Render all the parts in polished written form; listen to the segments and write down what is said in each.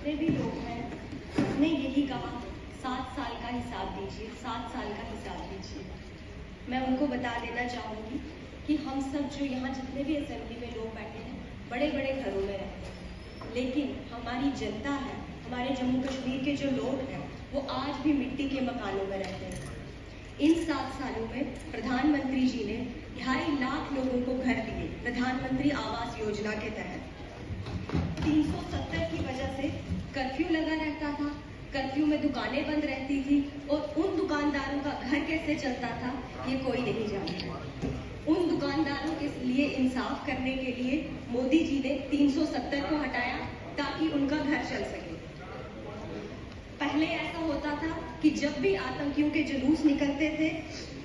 जितने भी लोग हैं उसने यही कहा 7 साल का हिसाब दीजिए, 7 साल का हिसाब दीजिए। मैं उनको बता देना चाहूँगी कि हम सब जो यहाँ जितने भी असेंबली में लोग बैठे हैं बड़े बड़े घरों में रहते हैं, लेकिन हमारी जनता है, हमारे जम्मू कश्मीर के जो लोग हैं वो आज भी मिट्टी के मकानों में रहते हैं। इन 7 सालों में प्रधानमंत्री जी ने 2.5 लाख लोगों को घर दिए प्रधानमंत्री आवास योजना के तहत। 370 की वजह से कर्फ्यू लगा रहता था, कर्फ्यू में दुकानें बंद रहती थी और उन दुकानदारों का घर कैसे चलता था ये कोई नहीं जानता। उन दुकानदारों के लिए इंसाफ करने के लिए मोदी जी ने 370 को हटाया ताकि उनका घर चल सके। पहले ऐसा होता था कि जब भी आतंकियों के जुलूस निकलते थे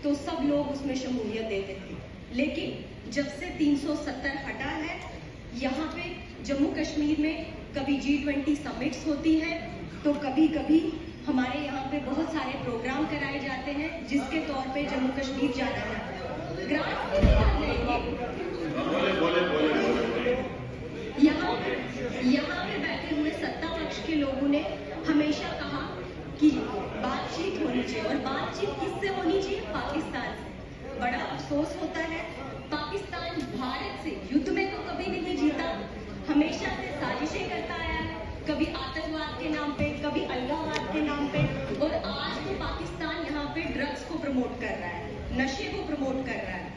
तो सब लोग उसमें शमूलियत देते थे, लेकिन जब से 370 हटा है, यहाँ पे जम्मू कश्मीर में कभी G20 समिट्स होती है तो कभी कभी हमारे यहाँ पे बहुत सारे प्रोग्राम कराए जाते हैं जिसके तौर पे जम्मू कश्मीर जाना जाता है। यहाँ पे बैठे हुए सत्ता पक्ष के लोगों ने हमेशा कहा कि बातचीत होनी चाहिए, और बातचीत किससे होनी चाहिए? पाकिस्तान से। बड़ा अफसोस होता है पाकिस्तान भारत से युद्ध में तो कभी नहीं जीता, हमेशा से साजिशें करता आया है, कभी आतंकवाद के नाम पे, कभी अलगाववाद के नाम पे, और आज तो पाकिस्तान यहाँ पे ड्रग्स को प्रमोट कर रहा है, नशे को प्रमोट कर रहा है।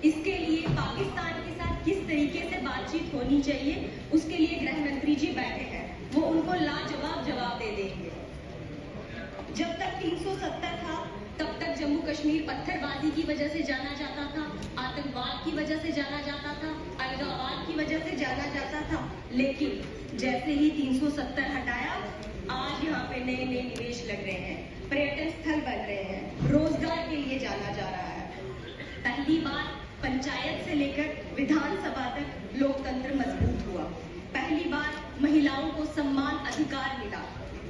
इसके लिए पाकिस्तान के साथ किस तरीके से बातचीत होनी चाहिए उसके लिए गृह मंत्री जी बैठे हैं, वो उनको लाजवाब जवाब दे देंगे। जब तक 370 था तब तक जम्मू कश्मीर पत्थरबाजी की वजह से जाना जाता था, आतंकवाद की वजह से जाना जाता था, अलगाववाद की वजह से जाना जाता था, लेकिन जैसे ही 370 हटाया आज यहाँ पे नए नए निवेश लग रहे हैं, पर्यटन स्थल बन रहे हैं, रोजगार के लिए जाना जा रहा है। पहली बार पंचायत से लेकर विधानसभा तक लोकतंत्र मजबूत हुआ, पहली बार महिलाओं को सम्मान अधिकार मिला,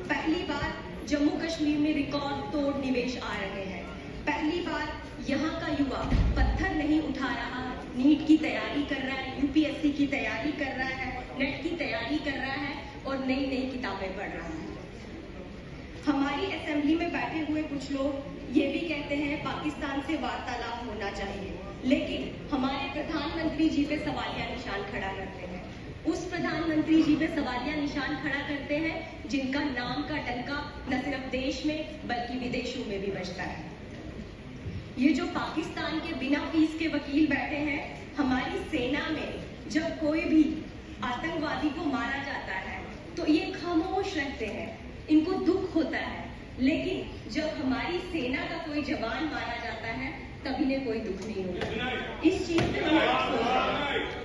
पहली बार जम्मू कश्मीर में रिकॉर्ड तोड़ निवेश आ रहे हैं, पहली बार यहाँ का युवा पत्थर नहीं उठा रहा, नीट की तैयारी कर रहा है, यूपीएससी की तैयारी कर रहा है, नेट की तैयारी कर रहा है और नई नई किताबें पढ़ रहा है। हमारी असेंबली में बैठे हुए कुछ लोग ये भी कहते हैं पाकिस्तान से वार्तालाप होना चाहिए, लेकिन हमारे प्रधानमंत्री जी पे सवालिया निशान खड़ा करते हैं। उस प्रधानमंत्री जी पे सवालिया निशान खड़ा करते हैं जिनका नाम का डंका न सिर्फ देश में बल्कि विदेशों में भी बजता है। ये जो पाकिस्तान के बिना फीस के वकील बैठे हैं, हमारी सेना में जब कोई भी आतंकवादी को मारा जाता है तो ये खामोश रहते हैं, इनको दुख होता है, लेकिन जब हमारी सेना का कोई जवान मारा जाता है तब इन्हें कोई दुख नहीं होता। इस चीज पे हमें अफसोस है।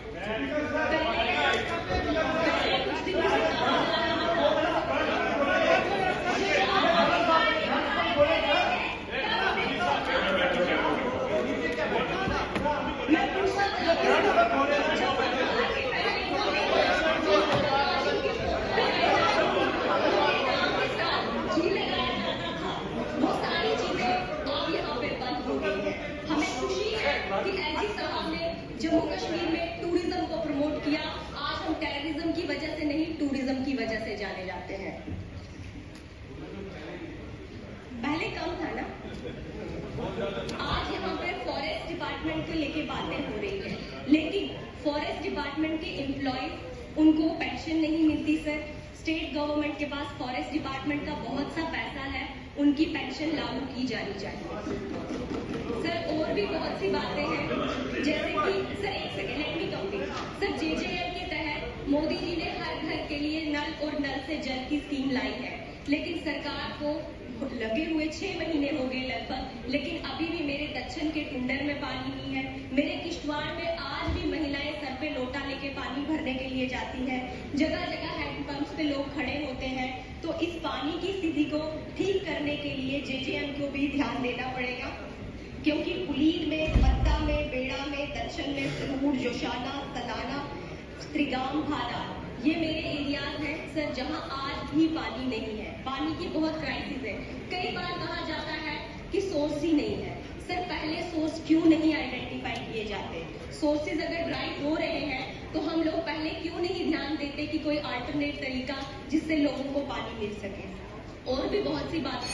जम्मू कश्मीर में टूरिज्म को प्रमोट किया, आज हम टेररिज्म की वजह से नहीं टूरिज्म की वजह से जाने जाते हैं। पहले कम था ना, आज यहाँ पे फॉरेस्ट डिपार्टमेंट को लेके बातें हो रही है, लेकिन फॉरेस्ट डिपार्टमेंट के एम्प्लॉयज उनको पेंशन नहीं मिलती सर। स्टेट गवर्नमेंट के पास फॉरेस्ट डिपार्टमेंट का बहुत सा पैसा है, उनकी पेंशन लागू की जानी चाहिए सर। और भी बहुत सी बातें हैं, जैसे कि सर एक second let me complete sir. JJM के तहत मोदी जी ने हर घर के लिए नल और नल से जल की स्कीम लाई है, लेकिन सरकार को लगे हुए 6 महीने हो गए लगभग, लेकिन अभी भी मेरे दक्षिण के टुंडर में पानी नहीं है, मेरे किश्तवाड़ में आज भी महिलाएं सर पे लोटा लेके पानी भरने के लिए जाती हैं, जगह जगह हैंडपंप्स पे लोग खड़े होते हैं। तो इस पानी की स्थिति को ठीक करने के लिए JJM को भी ध्यान देना पड़ेगा, क्योंकि पुलीन में, मत्ता में, बेड़ा में, दक्षिण में, सिरमौर, जोशाना, सलाना, त्रिगाम, भादार, ये मेरे एरियाज हैं सर जहां आज भी पानी नहीं है, पानी की बहुत क्राइसिस है। कई बार कहा जाता है कि सोर्स ही नहीं है सर, पहले सोर्स क्यों नहीं आइडेंटिफाई किए जाते? सोर्सेज अगर ड्राई हो रहे हैं तो हम लोग पहले क्यों नहीं ध्यान देते कि कोई अल्टरनेट तरीका जिससे लोगों को पानी मिल सके। और भी बहुत सी बातें